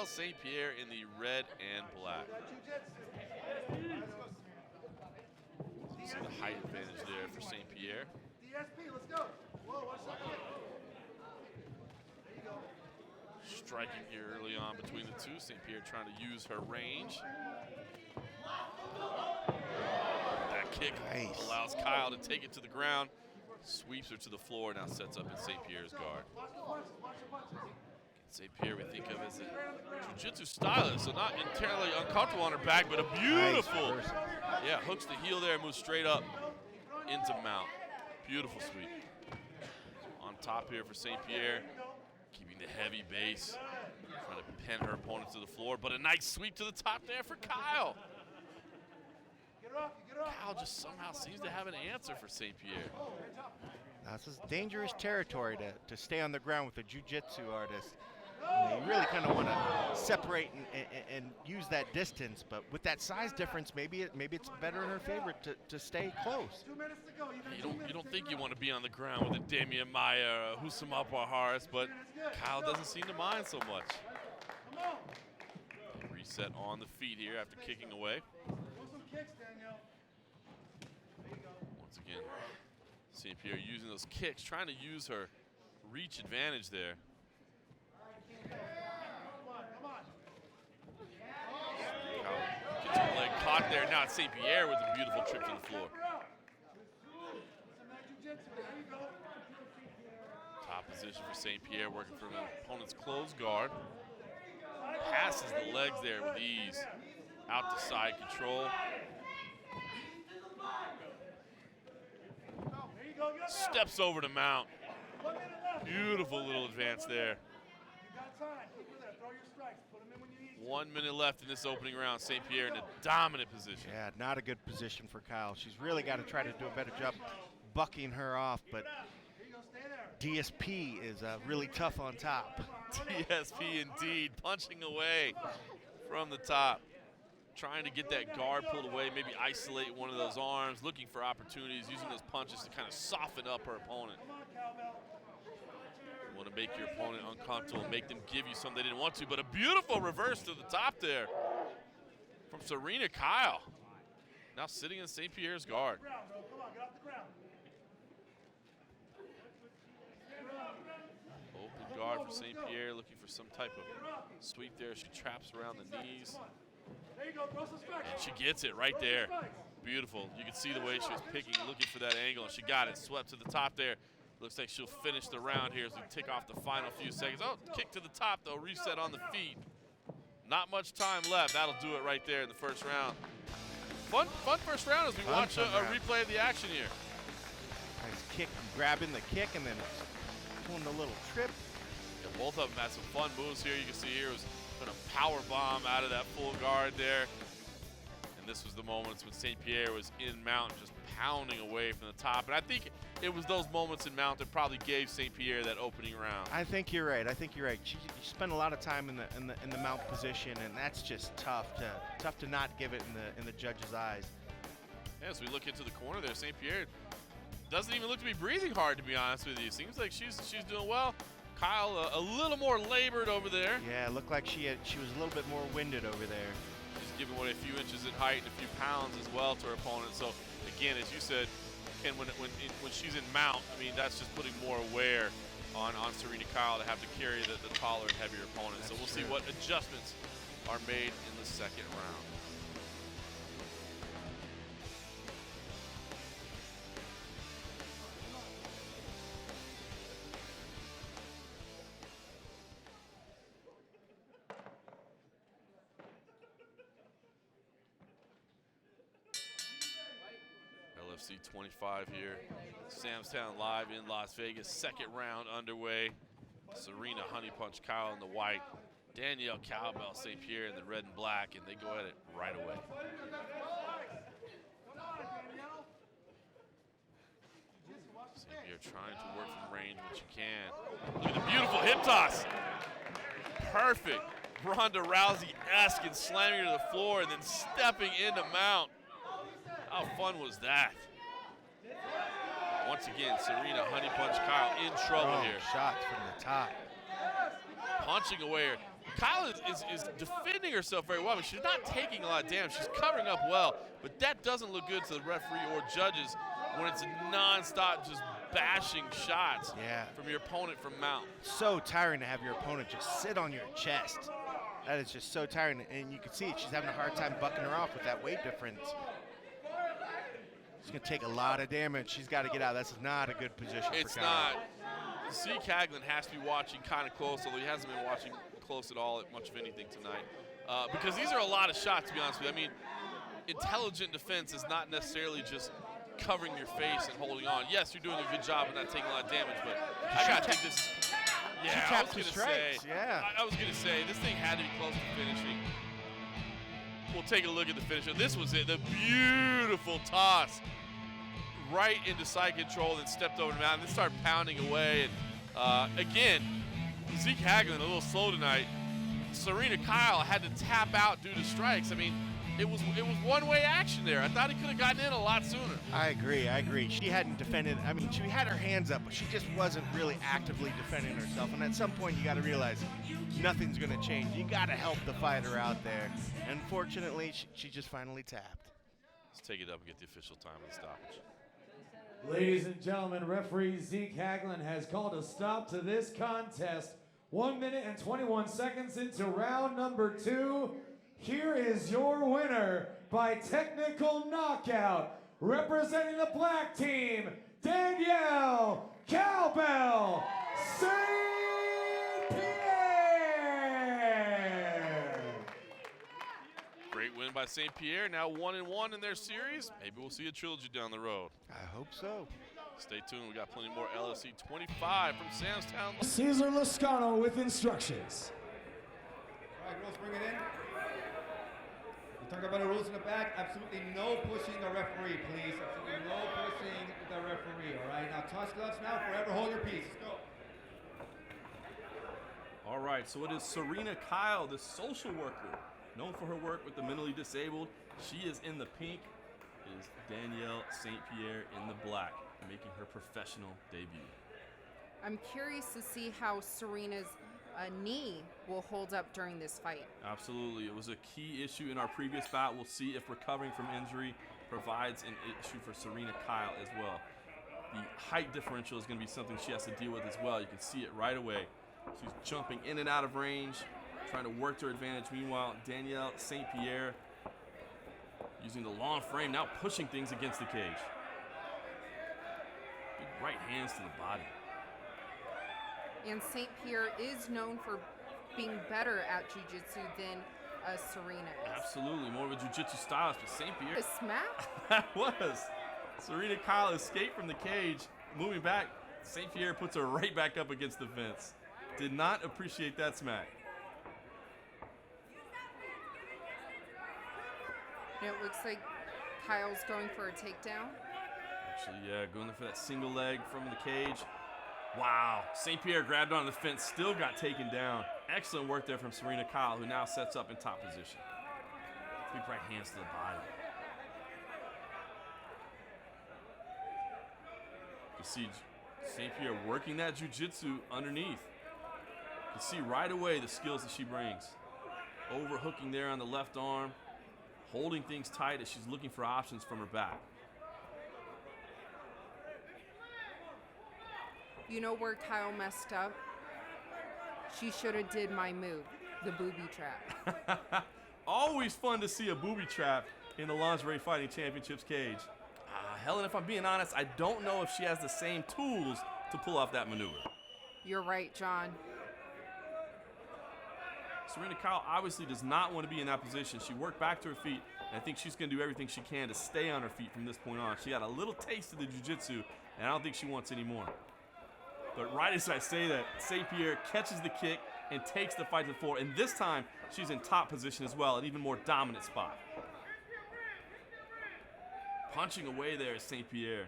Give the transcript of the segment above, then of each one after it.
St. Pierre in the red and black. So you see the height advantage there for St. Pierre. DSP, let's go. Whoa, watch that kick. There you go. Striking here early on between the two. St. Pierre trying to use her range. That kick allows Kyle to take it to the ground, sweeps her to the floor, now sets up in St. Pierre's guard. St. Pierre we think of as a jiu-jitsu stylist, so not entirely uncomfortable on her back, but a beautiful, hooks the heel there and moves straight up into mount. Beautiful sweep. On top here for St. Pierre, keeping the heavy base, trying to pin her opponent to the floor, but a nice sweep to the top there for Kyle. Kyle just somehow seems to have an answer for St. Pierre. This is dangerous territory to stay on the ground with a jiu-jitsu artist. You really kind of want to separate and use that distance, but with that size difference, maybe it's better in her favor to stay close. 2 minutes to go. You don't think you want to be on the ground with a Damian Maya, Husam Harris, but Kyle doesn't seem to mind so much. Reset on the feet here after kicking away. Some kicks, Danielle. There you go. Once again, St. Pierre using those kicks, trying to use her reach advantage there. Gets her leg caught there. Now it's St. Pierre with a beautiful trip to the floor. Top position for St. Pierre, working from an opponent's closed guard. Passes the legs there with ease. Out to side control. Steps over to mount. Beautiful little advance there. 1 minute left in this opening round. St. Pierre in a dominant position. Yeah, not a good position for Kyle. She's really got to try to do a better job bucking her off, but DSP is really tough on top. DSP indeed, punching away from the top. Trying to get that guard pulled away, maybe isolate one of those arms, looking for opportunities, using those punches to kind of soften up her opponent. You want to make your opponent uncomfortable, make them give you something they didn't want to, but a beautiful reverse to the top there from Serina Kyle. Now sitting in St. Pierre's guard. Open guard for St. Pierre, looking for some type of sweep there. She traps around the knees. And she gets it right there. Beautiful. You can see the way she was picking, looking for that angle, and she got it. Swept to the top there. Looks like she'll finish the round here as we tick off the final few seconds. Oh, kick to the top, though. Reset on the feet. Not much time left. That'll do it right there in the first round. Fun first round as we watch a replay of the action here. Nice kick, grabbing the kick, and then pulling a little trip. Yeah, both of them had some fun moves here. You can see here was going to power bomb out of that full guard there. And this was the moments when St. Pierre was in mount, just pounding away from the top. And I think it was those moments in mount that probably gave St. Pierre that opening round. I think you're right. She spent a lot of time in the mount position, and that's just tough to not give it in the judge's eyes. Yeah, as we look into the corner there, St. Pierre doesn't even look to be breathing hard, to be honest with you. Seems like she's doing well. Kyle a little more labored over there. Yeah, it looked like she was a little bit more winded over there. She's giving away a few inches in height and a few pounds as well to her opponent. So again, as you said, Ken, when she's in mount, I mean, that's just putting more wear on Serina Kyle to have to carry the taller and heavier opponent. So we'll see what adjustments are made in the second round. LFC 25 here. Samstown live in Las Vegas. Second round underway. Serina honey punch Kyle in the white. Danielle cowbell St. Pierre in the red and black, and they go at it right away. St. Pierre trying to work from range when she can. Look at the beautiful hip toss. Perfect. Ronda Rousey-esque and slamming her to the floor and then stepping into mount. How fun was that? Once again, Serina honey punch Kyle in trouble here. Shots from the top. Punching away Kyle is defending herself very well. I mean, she's not taking a lot of damage. She's covering up well, but that doesn't look good to the referee or judges when it's nonstop just bashing shots from your opponent from mount. So tiring to have your opponent just sit on your chest. That is just so tiring, and you can see it. She's having a hard time bucking her off with that weight difference. She's going to take a lot of damage. She's got to get out. That's not a good position It's for Kyle. not. Zeke Hagelin has to be watching kind of close, although he hasn't been watching close at all at much of anything tonight. Because these are a lot of shots, to be honest with you. I mean, intelligent defense is not necessarily just covering your face and holding on. Yes, you're doing a good job of not taking a lot of damage, but I got to think this is... Yeah, I was going to say. Yeah. I was going to say, this thing had to be close to finishing. We'll take a look at the finisher. This was it, the beautiful toss right into side control, then stepped over the mountain, then started pounding away. And again, Zeke Hagelin a little slow tonight. Serina Kyle had to tap out due to strikes. I mean, it was one-way action there. I thought he could have gotten in a lot sooner. I agree. She hadn't defended. I mean, she had her hands up, but she just wasn't really actively defending herself. And at some point, you got to realize nothing's going to change. You got to help the fighter out there. Unfortunately, she just finally tapped. Let's take it up and get the official time of the stoppage. Ladies and gentlemen, referee Zeke Hagelin has called a stop to this contest. 1 minute and 21 seconds into round number 2. Here is your winner by technical knockout, representing the black team, Danielle Cowbell St. Pierre. Great win by St. Pierre, now 1-1 in their series. Maybe we'll see a trilogy down the road. I hope so. Stay tuned, we got plenty more LFC 25 from Samstown. Cesar Lascano with instructions. All right, girls, bring it in. We talk about the rules in the back. Absolutely no pushing the referee, please. Absolutely no pushing the referee, all right? Now touch gloves now, forever hold your peace. Let's go. All right, so it is Serina Kyle, the social worker, known for her work with the mentally disabled. She is in the pink. It is Danielle St. Pierre in the black, making her professional debut. I'm curious to see how Serina's knee will hold up during this fight. Absolutely, it was a key issue in our previous bout. We'll see if recovering from injury provides an issue for Serina Kyle as well. The height differential is going to be something she has to deal with as well. You can see it right away. She's jumping in and out of range, trying to work to her advantage. Meanwhile, Danielle St. Pierre using the long frame, now pushing things against the cage. Big right hands to the body. And St. Pierre is known for being better at jiu-jitsu than Serina is. Absolutely, more of a jiu-jitsu stylist, but St. Pierre. A smack? That was. Serina Kyle escaped from the cage, moving back. St. Pierre puts her right back up against the fence. Did not appreciate that smack. And it looks like Kyle's going for a takedown. Actually, yeah, going for that single leg from the cage. Wow, St. Pierre grabbed onto the fence, still got taken down. Excellent work there from Serina Kyle, who now sets up in top position. Big right hands to the body. You see St. Pierre working that jiu-jitsu underneath. You can see right away the skills that she brings. Overhooking there on the left arm, holding things tight as she's looking for options from her back. You know where Kyle messed up? She should have did my move, the booby trap. Always fun to see a booby trap in the Lingerie Fighting Championships cage. Helen, if I'm being honest, I don't know if she has the same tools to pull off that maneuver. You're right, John. Serina Kyle obviously does not want to be in that position. She worked back to her feet, and I think she's going to do everything she can to stay on her feet from this point on. She got a little taste of the jiu-jitsu, and I don't think she wants any more. But right as I say that, St. Pierre catches the kick and takes the fight to the floor, and this time she's in top position as well, an even more dominant spot. Punching away there is St. Pierre.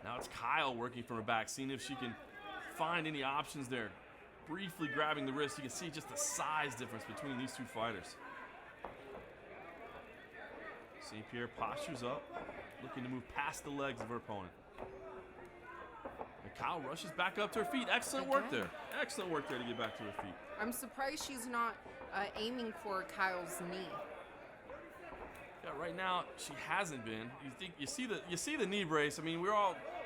Now it's Kyle working from her back, seeing if she can find any options there. Briefly grabbing the wrist, you can see just the size difference between these two fighters. St. Pierre postures up, looking to move past the legs of her opponent. And Kyle rushes back up to her feet. Excellent work there. Excellent work there to get back to her feet. I'm surprised she's not aiming for Kyle's knee. Yeah, right now she hasn't been. You see the knee brace. I mean,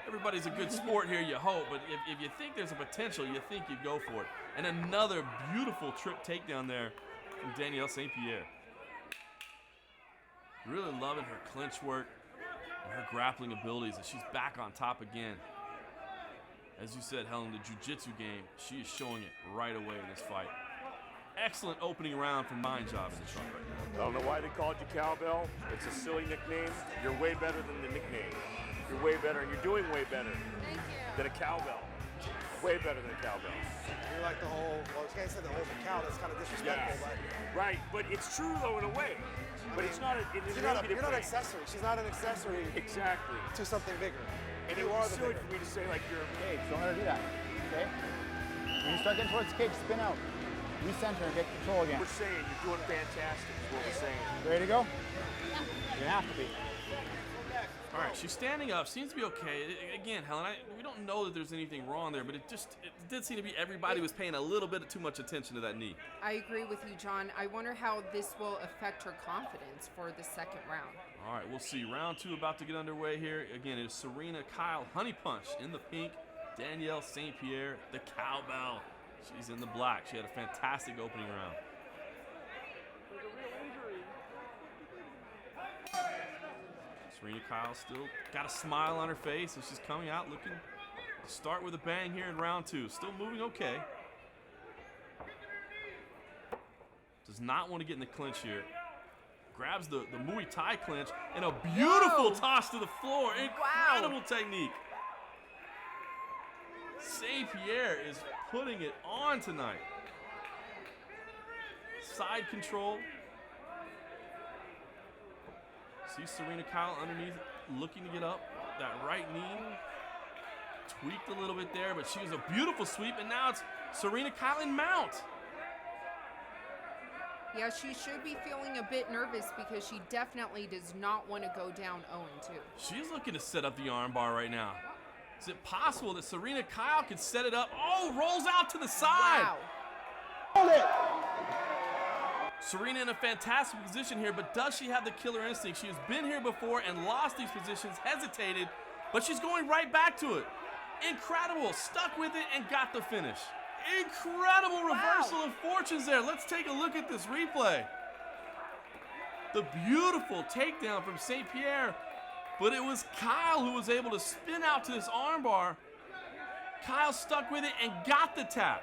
everybody's a good sport here, you hope, but if you think there's a potential, you think you'd go for it. And another beautiful trip takedown there from Danielle St. Pierre. Really loving her clinch work and her grappling abilities as she's back on top again. As you said, Helen, the jiu-jitsu game, she is showing it right away in this fight. Excellent opening round from Mind Job in this fight right now. I don't know why they called you Cowbell. It's a silly nickname. You're way better than the nickname. You're way better, and you're doing way better than a cowbell. Way better than a cowbell. You're like the whole, well, I can't say the whole cow, that's kind of disrespectful, but. Right, but it's true though in a way. But it's not you're not an accessory. She's not an accessory exactly to something bigger. And you it are was the silly bigger. for me to say like you're Cage, don't let her do that, okay? When you start getting towards the cage, spin out. Recenter and get control again. We're saying you're doing fantastic is what we're saying. Ready to go? You have to be. All right, she's standing up, seems to be okay. Again, Helen, we don't know that there's anything wrong there, but it did seem to be everybody was paying a little bit too much attention to that knee. I agree with you, John. I wonder how this will affect her confidence for the second round. All right, we'll see. Round 2 about to get underway here. Again, it is Serina Kyle Honey Punch in the pink, Danielle St. Pierre, the cowbell. She's in the black. She had a fantastic opening round. Serina Kyle still got a smile on her face as she's coming out looking to start with a bang here in round 2. Still moving okay. Does not want to get in the clinch here. Grabs the Muay Thai clinch and a beautiful toss to the floor. Incredible technique. St. Pierre is putting it on tonight. Side control. See Serina Kyle underneath, looking to get up. That right knee tweaked a little bit there, but she was a beautiful sweep, and now it's Serina Kyle in mount. Yeah, she should be feeling a bit nervous because she definitely does not want to go down 0-2. She's looking to set up the armbar right now. Is it possible that Serina Kyle could set it up? Oh, rolls out to the side. Wow. Hold it! Serina in a fantastic position here, but does she have the killer instinct? She has been here before and lost these positions, hesitated, but she's going right back to it. Incredible, stuck with it and got the finish. Incredible reversal of fortunes there. Let's take a look at this replay. The beautiful takedown from St. Pierre, but it was Kyle who was able to spin out to this armbar. Kyle stuck with it and got the tap.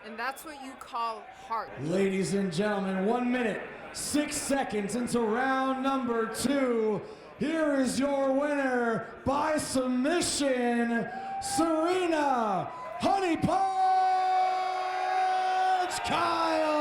And that's what you call heart. Ladies and gentlemen, 1 minute, 6 seconds into round number 2. Here is your winner by submission, Serina Honey Punch Kyle.